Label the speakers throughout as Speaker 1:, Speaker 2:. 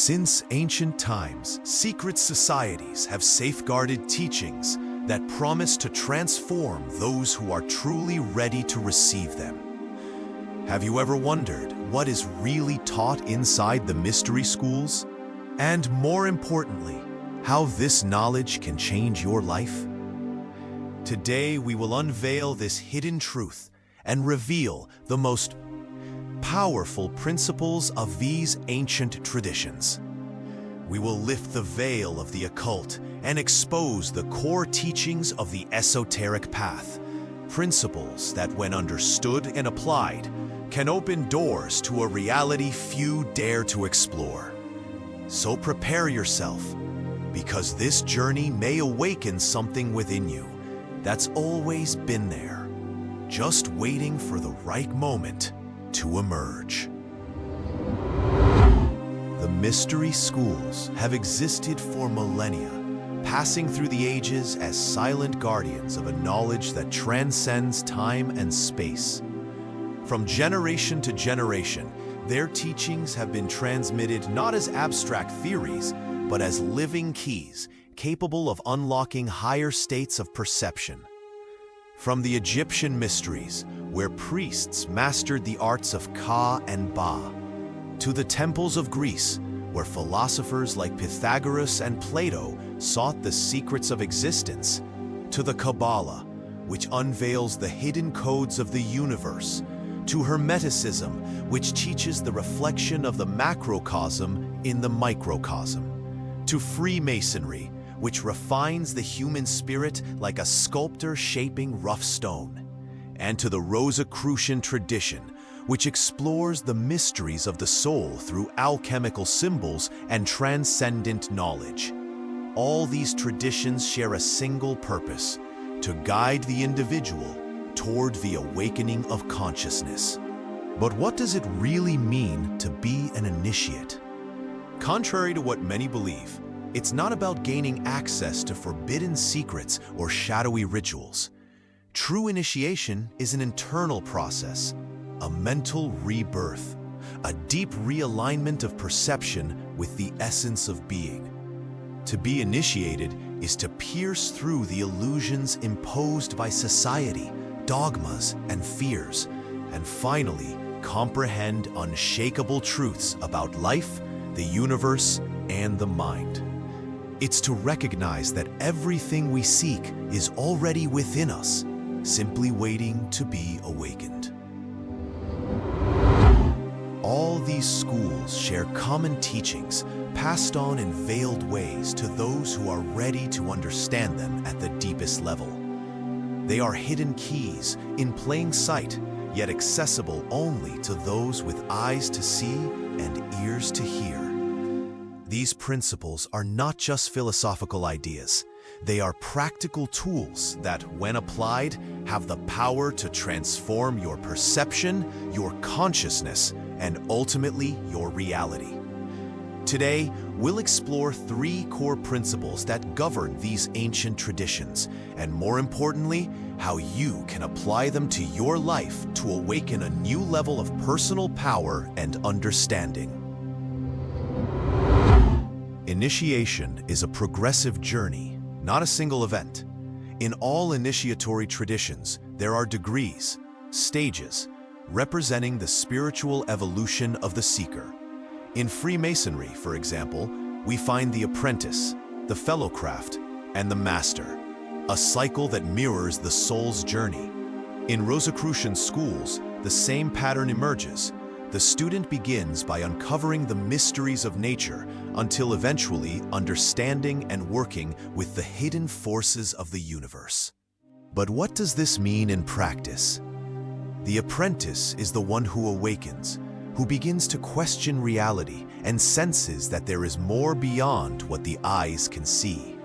Speaker 1: Since ancient times, secret societies have safeguarded teachings that promise to transform those who are truly ready to receive them. Have you ever wondered what is really taught inside the mystery schools? And more importantly, how this knowledge can change your life? Today, we will unveil this hidden truth and reveal the most powerful principles of these ancient traditions. We will lift the veil of the occult and expose the core teachings of the esoteric path, principles that, when understood and applied, can open doors to a reality few dare to explore. So prepare yourself, because this journey may awaken something within you that's always been there, just waiting for the right moment to emerge. The mystery schools have existed for millennia, passing through the ages as silent guardians of a knowledge that transcends time and space. From generation to generation, their teachings have been transmitted not as abstract theories, but as living keys capable of unlocking higher states of perception. From the Egyptian mysteries, where priests mastered the arts of Ka and Ba, to the temples of Greece, where philosophers like Pythagoras and Plato sought the secrets of existence, to the Kabbalah, which unveils the hidden codes of the universe, to Hermeticism, which teaches the reflection of the macrocosm in the microcosm, to Freemasonry, which refines the human spirit like a sculptor shaping rough stone, and to the Rosicrucian tradition, which explores the mysteries of the soul through alchemical symbols and transcendent knowledge. All these traditions share a single purpose: to guide the individual toward the awakening of consciousness. But what does it really mean to be an initiate? Contrary to what many believe, it's not about gaining access to forbidden secrets or shadowy rituals. True initiation is an internal process, a mental rebirth, a deep realignment of perception with the essence of being. To be initiated is to pierce through the illusions imposed by society, dogmas, and fears, and finally comprehend unshakable truths about life, the universe, and the mind. It's to recognize that everything we seek is already within us, simply waiting to be awakened. All these schools share common teachings passed on in veiled ways to those who are ready to understand them at the deepest level. They are hidden keys in plain sight, yet accessible only to those with eyes to see and ears to hear. These principles are not just philosophical ideas. They are practical tools that, when applied, have the power to transform your perception, your consciousness, and ultimately your reality. Today, we'll explore 3 core principles that govern these ancient traditions, and more importantly, how you can apply them to your life to awaken a new level of personal power and understanding. Initiation is a progressive journey, not a single event. In all initiatory traditions, there are degrees, stages, representing the spiritual evolution of the seeker. In Freemasonry, for example, we find the apprentice, the fellowcraft, and the master, a cycle that mirrors the soul's journey. In Rosicrucian schools, the same pattern emerges. The student begins by uncovering the mysteries of nature until eventually understanding and working with the hidden forces of the universe. But what does this mean in practice? The apprentice is the one who awakens, who begins to question reality and senses that there is more beyond what the eyes can see.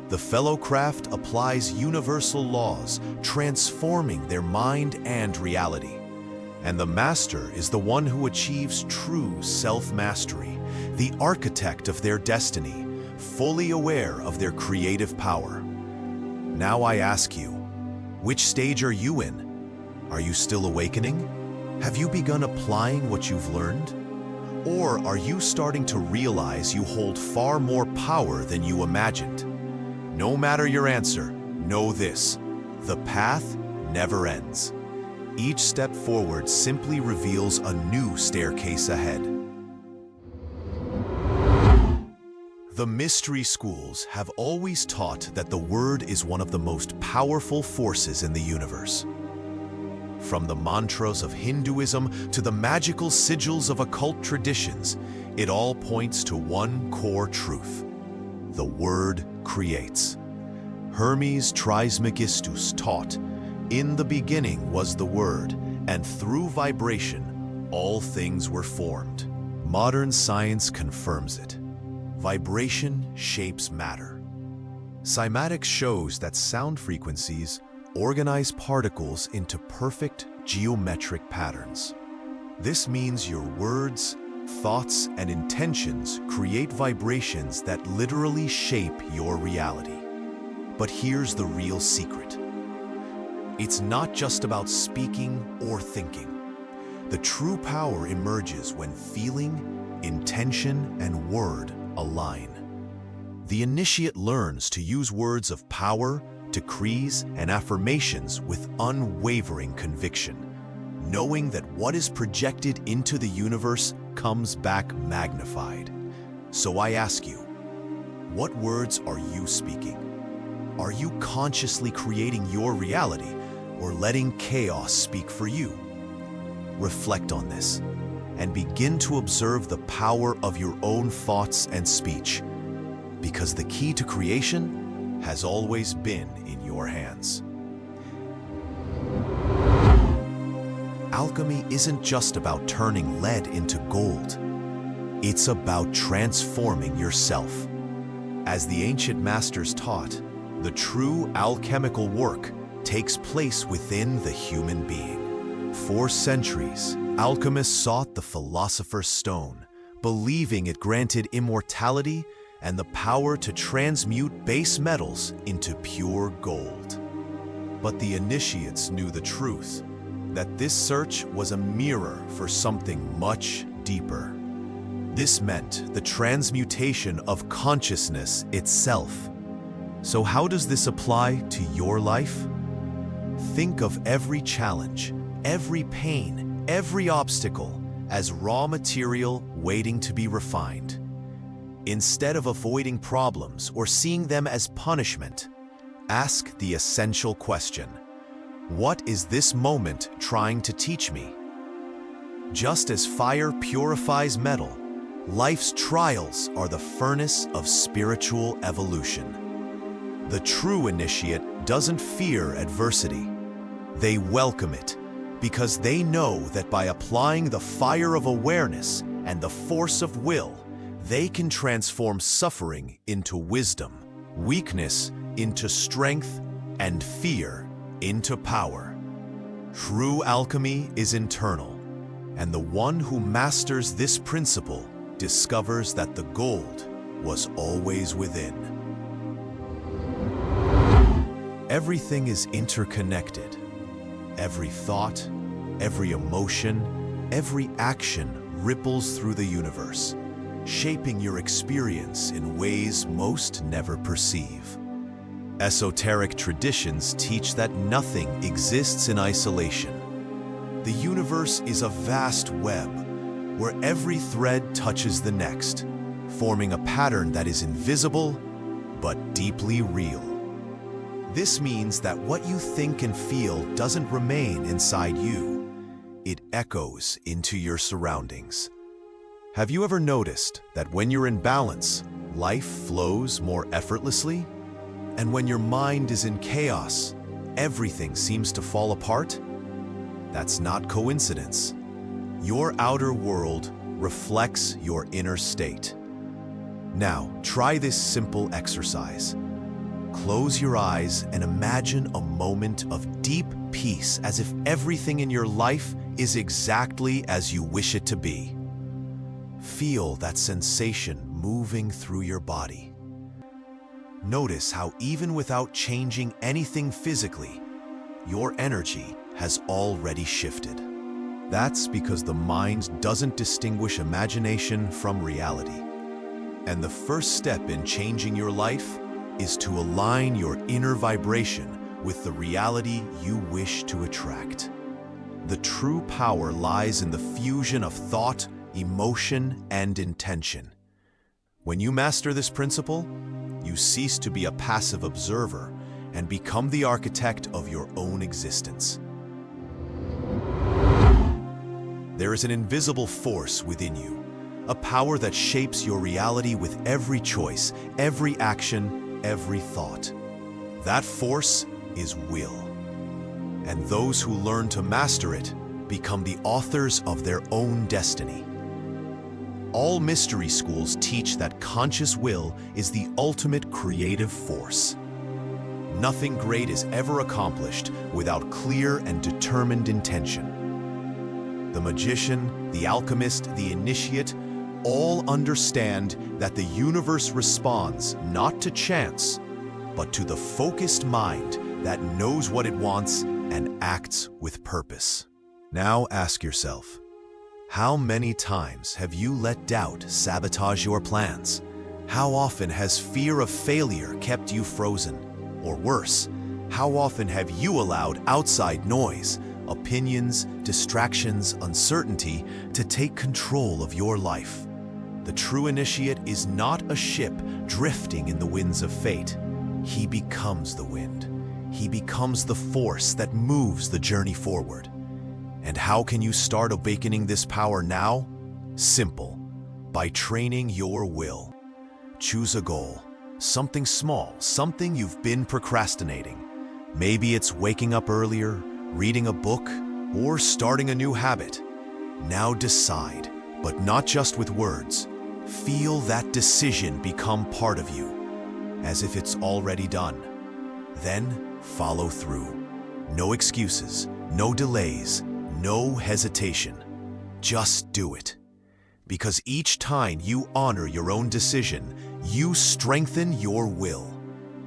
Speaker 1: The fellowcraft applies universal laws, transforming their mind and reality. And the master is the one who achieves true self-mastery, the architect of their destiny, fully aware of their creative power. Now I ask you, which stage are you in? Are you still awakening? Have you begun applying what you've learned? Or are you starting to realize you hold far more power than you imagined? No matter your answer, know this: the path never ends. Each step forward simply reveals a new staircase ahead. The mystery schools have always taught that the word is one of the most powerful forces in the universe. From the mantras of Hinduism to the magical sigils of occult traditions, it all points to one core truth: the word creates. Hermes Trismegistus taught, "In the beginning was the word, and through vibration, all things were formed." Modern science confirms it. Vibration shapes matter. Cymatics shows that sound frequencies organize particles into perfect geometric patterns. This means your words, thoughts, and intentions create vibrations that literally shape your reality. But here's the real secret. It's not just about speaking or thinking. The true power emerges when feeling, intention, and word align. The initiate learns to use words of power, decrees, and affirmations with unwavering conviction, knowing that what is projected into the universe comes back magnified. So I ask you, what words are you speaking? Are you consciously creating your reality or letting chaos speak for you? Reflect on this and begin to observe the power of your own thoughts and speech, because the key to creation has always been in your hands. Alchemy isn't just about turning lead into gold. It's about transforming yourself. As the ancient masters taught, the true alchemical work takes place within the human being. For centuries, alchemists sought the philosopher's stone, believing it granted immortality and the power to transmute base metals into pure gold. But the initiates knew the truth, that this search was a mirror for something much deeper. This meant the transmutation of consciousness itself. So how does this apply to your life? Think of every challenge, every pain, every obstacle as raw material waiting to be refined. Instead of avoiding problems or seeing them as punishment, ask the essential question: what is this moment trying to teach me? Just as fire purifies metal, life's trials are the furnace of spiritual evolution. The true initiate doesn't fear adversity. They welcome it, because they know that by applying the fire of awareness and the force of will, they can transform suffering into wisdom, weakness into strength, and fear into power. True alchemy is internal, and the one who masters this principle discovers that the gold was always within. Everything is interconnected. Every thought, every emotion, every action ripples through the universe, shaping your experience in ways most never perceive. Esoteric traditions teach that nothing exists in isolation. The universe is a vast web where every thread touches the next, forming a pattern that is invisible but deeply real. This means that what you think and feel doesn't remain inside you. It echoes into your surroundings. Have you ever noticed that when you're in balance, life flows more effortlessly? And when your mind is in chaos, everything seems to fall apart? That's not coincidence. Your outer world reflects your inner state. Now, try this simple exercise. Close your eyes and imagine a moment of deep peace, as if everything in your life is exactly as you wish it to be. Feel that sensation moving through your body. Notice how even without changing anything physically, your energy has already shifted. That's because the mind doesn't distinguish imagination from reality. And the first step in changing your life is to align your inner vibration with the reality you wish to attract. The true power lies in the fusion of thought, emotion, and intention. When you master this principle, you cease to be a passive observer and become the architect of your own existence. There is an invisible force within you, a power that shapes your reality with every choice, every action, every thought. That force is will. And those who learn to master it become the authors of their own destiny. All mystery schools teach that conscious will is the ultimate creative force. Nothing great is ever accomplished without clear and determined intention. The magician, the alchemist, the initiate, all understand that the universe responds not to chance, but to the focused mind that knows what it wants and acts with purpose. Now ask yourself, how many times have you let doubt sabotage your plans? How often has fear of failure kept you frozen? Or worse, how often have you allowed outside noise, opinions, distractions, uncertainty to take control of your life? The true initiate is not a ship drifting in the winds of fate. He becomes the wind. He becomes the force that moves the journey forward. And how can you start awakening this power now? Simple. By training your will. Choose a goal. Something small, something you've been procrastinating. Maybe it's waking up earlier, reading a book, or starting a new habit. Now decide, but not just with words. Feel that decision become part of you, as if it's already done. Then follow through. No excuses, no delays, no hesitation. Just do it. Because each time you honor your own decision, you strengthen your will.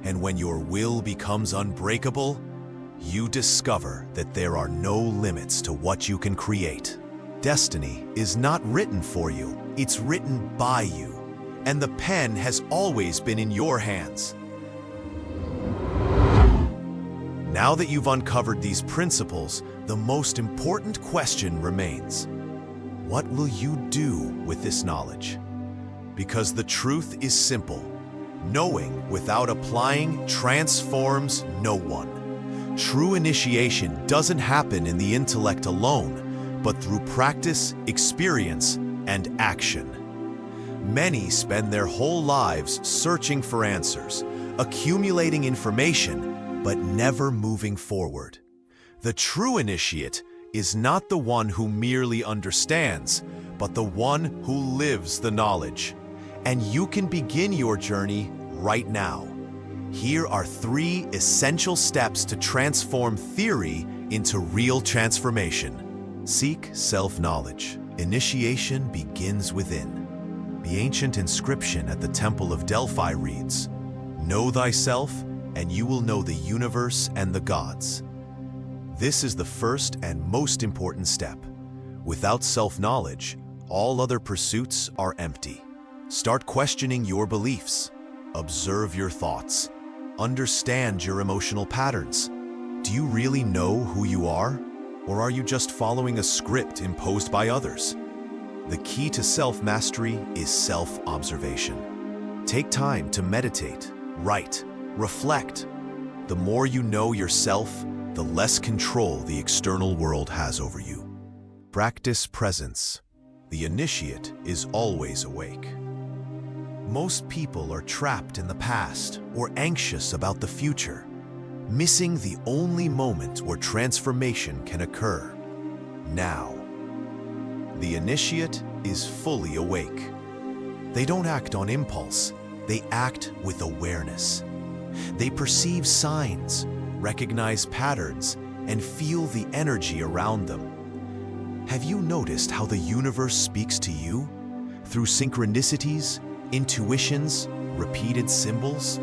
Speaker 1: And when your will becomes unbreakable, you discover that there are no limits to what you can create. Destiny is not written for you, it's written by you. And the pen has always been in your hands. Now that you've uncovered these principles, the most important question remains. What will you do with this knowledge? Because the truth is simple. Knowing without applying transforms no one. True initiation doesn't happen in the intellect alone, but through practice, experience, and action. Many spend their whole lives searching for answers, accumulating information, but never moving forward. The true initiate is not the one who merely understands, but the one who lives the knowledge. And you can begin your journey right now. Here are 3 essential steps to transform theory into real transformation. Seek self-knowledge. Initiation begins within. The ancient inscription at the Temple of Delphi reads, "Know thyself, and you will know the universe and the gods." This is the first and most important step. Without self-knowledge, all other pursuits are empty. Start questioning your beliefs. Observe your thoughts. Understand your emotional patterns. Do you really know who you are? Or are you just following a script imposed by others? The key to self-mastery is self-observation. Take time to meditate, write, reflect. The more you know yourself, the less control the external world has over you. Practice presence. The initiate is always awake. Most people are trapped in the past or anxious about the future, missing the only moment where transformation can occur. Now. The initiate is fully awake. They don't act on impulse, they act with awareness. They perceive signs, recognize patterns, and feel the energy around them. Have you noticed how the universe speaks to you? Through synchronicities, intuitions, repeated symbols?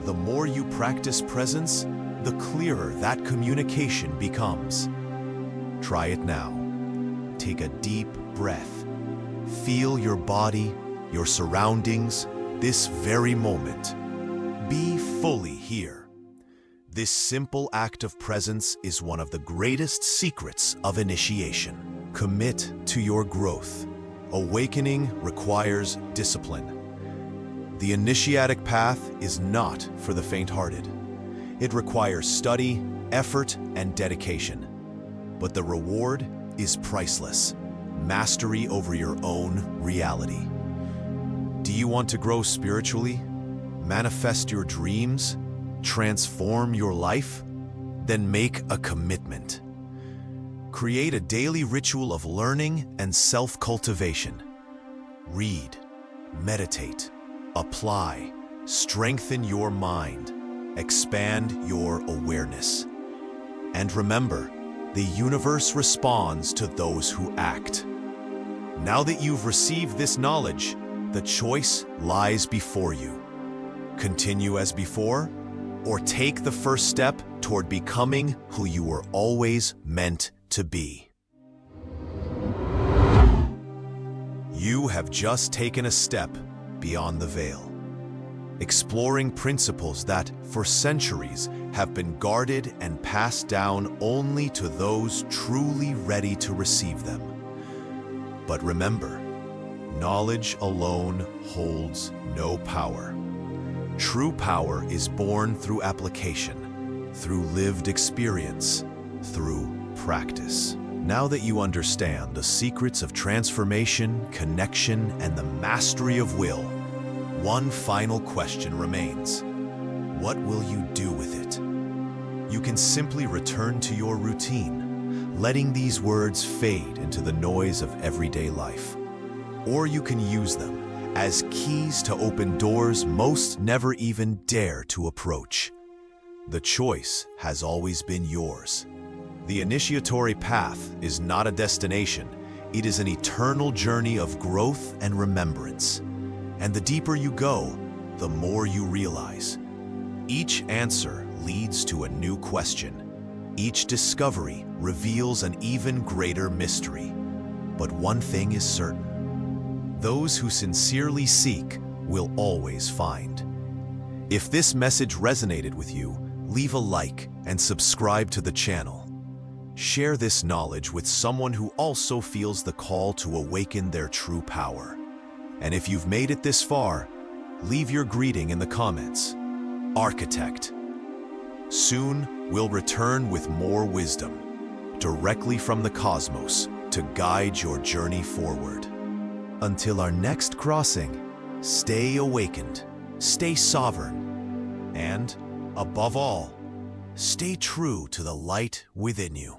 Speaker 1: The more you practice presence, the clearer that communication becomes. Try it now. take a deep breath. Feel your body, your surroundings, this very moment. Be fully here. This simple act of presence is one of the greatest secrets of initiation. Commit to your growth. Awakening requires discipline. The initiatic path is not for the faint-hearted. It requires study, effort, and dedication. But the reward is priceless. Mastery over your own reality. Do you want to grow spiritually? Manifest your dreams? Transform your life? Then make a commitment. Create a daily ritual of learning and self-cultivation. Read, meditate, apply, strengthen your mind, expand your awareness. And remember, the universe responds to those who act. Now that you've received this knowledge, the choice lies before you. Continue as before, or take the first step toward becoming who you were always meant to be. You have just taken a step beyond the veil, exploring principles that, for centuries, have been guarded and passed down only to those truly ready to receive them. But remember, knowledge alone holds no power. True power is born through application, through lived experience, through practice. Now that you understand the secrets of transformation, connection, and the mastery of will, one final question remains. What will you do with it? You can simply return to your routine, letting these words fade into the noise of everyday life. Or you can use them as keys to open doors most never even dare to approach. The choice has always been yours. The initiatory path is not a destination. It is an eternal journey of growth and remembrance. And the deeper you go, the more you realize. Each answer leads to a new question. Each discovery reveals an even greater mystery. But one thing is certain. Those who sincerely seek will always find. If this message resonated with you, leave a like and subscribe to the channel. Share this knowledge with someone who also feels the call to awaken their true power. And if you've made it this far, leave your greeting in the comments. Architect. Soon, we'll return with more wisdom, directly from the cosmos, to guide your journey forward. Until our next crossing, stay awakened, stay sovereign, and, above all, stay true to the light within you.